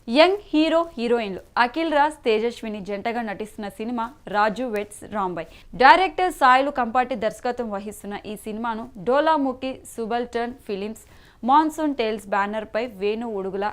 Young hero హీరోయిన్లు అఖిల్ రాజ్ తేజస్విని జంటగా నటిస్తున్న cinema Raju weds Rambai. Director Sailu Kampati దర్శకత్వం వహిస్తున్న ఈ సినిమాను Dolamukhi subaltern films, monsoon tales banner పై వేణు ఉడుగుల,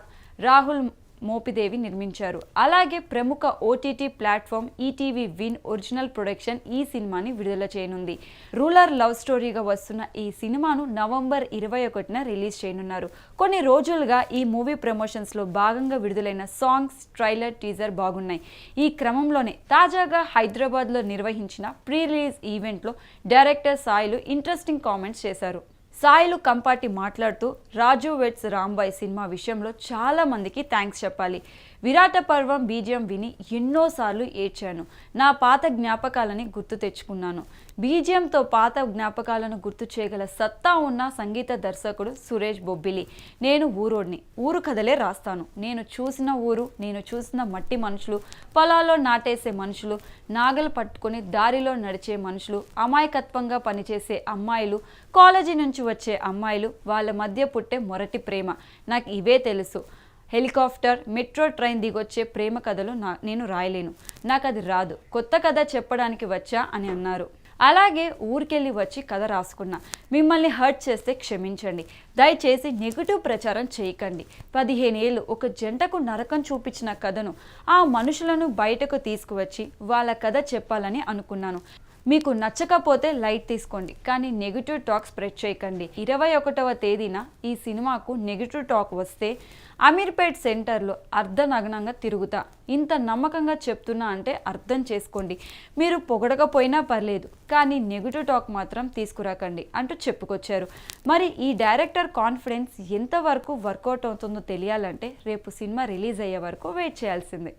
రాహుల్ మోపిదేవి నిర్మించారు. అలాగే ప్రముఖ OTT platform ETV win original production ఈ సినిమాని విడుదల చేయనుంది. రూరల్ లవ్ స్టోరీగా వస్తున్న ఈ సినిమాను నవంబర్ 21న రిలీజ్ చేయనున్నారు. కొన్ని రోజులుగా ఈ మూవీ ప్రమోషన్స్లో భాగంగా విడుదలైన సాంగ్స్, ట్రైలర్, టీజర్ బాగున్నాయి. ఈ క్రమంలోనే తాజాగా హైదరాబాద్లో నిర్వహించిన ప్రీ రిలీజ్ ఈవెంట్లో డైరెక్టర్ సాయిలు ఇంట్రెస్టింగ్ కామెంట్స్ చేశారు. సాయిలు కంపాటి మాట్లాడుతూ రాజు వెడ్స్ రాంబాయ్ సినిమా విషయంలో చాలా మందికి థ్యాంక్స్ చెప్పాలి. విరాట పర్వం బీజిఎం విని ఎన్నోసార్లు ఏడ్చాను. నా పాత జ్ఞాపకాలని గుర్తు తెచ్చుకున్నాను. బీజిఎంతో పాత జ్ఞాపకాలను గుర్తు చేయగల సత్తా ఉన్న సంగీత దర్శకుడు సురేష్ బొబ్బిలి. నేను ఊరోడిని, ఊరు కథలే రాస్తాను. నేను చూసిన ఊరు, నేను చూసిన మట్టి మనుషులు, పొలాల్లో నాటేసే మనుషులు, నాగలు పట్టుకొని దారిలో నడిచే మనుషులు, అమాయకత్వంగా పనిచేసే అమ్మాయిలు, కాలేజీ నుంచి వచ్చే అమ్మాయిలు, వాళ్ళ మధ్య పుట్టే మొరటి ప్రేమ, నాకు ఇవే తెలుసు. హెలికాప్టర్, మెట్రో ట్రైన్ దిగొచ్చే ప్రేమ కథలు నేను రాయలేను. నాకు అది రాదు. కొత్త కథ చెప్పడానికి వచ్చా అని అన్నారు. అలాగే ఊరికెళ్ళి వచ్చి కథ రాసుకున్నా. మిమ్మల్ని హర్ట్ చేస్తే క్షమించండి. దయచేసి నెగిటివ్ ప్రచారం చేయకండి. 15 ఏళ్ళు ఒక జంటకు నరకం చూపించిన కథను, ఆ మనుషులను బయటకు తీసుకువచ్చి వాళ్ళ కథ చెప్పాలని అనుకున్నాను. మీకు నచ్చకపోతే లైట్ తీసుకోండి, కానీ నెగిటివ్ టాక్ స్ప్రెడ్ చేయకండి. 21వ తేదీన ఈ సినిమాకు నెగిటివ్ టాక్ వస్తే అమీర్పేట్ సెంటర్లో అర్ధనగ్నంగా తిరుగుతా. ఇంత నమ్మకంగా చెప్తున్నా అంటే అర్థం చేసుకోండి. మీరు పొగడకపోయినా పర్లేదు, కానీ నెగిటివ్ టాక్ మాత్రం తీసుకురాకండి అంటూ చెప్పుకొచ్చారు. మరి ఈ డైరెక్టర్ కాన్ఫిడెన్స్ ఎంతవరకు వర్కౌట్ అవుతుందో తెలియాలంటే రేపు సినిమా రిలీజ్ అయ్యే వరకు వెయిట్ చేయాల్సిందే.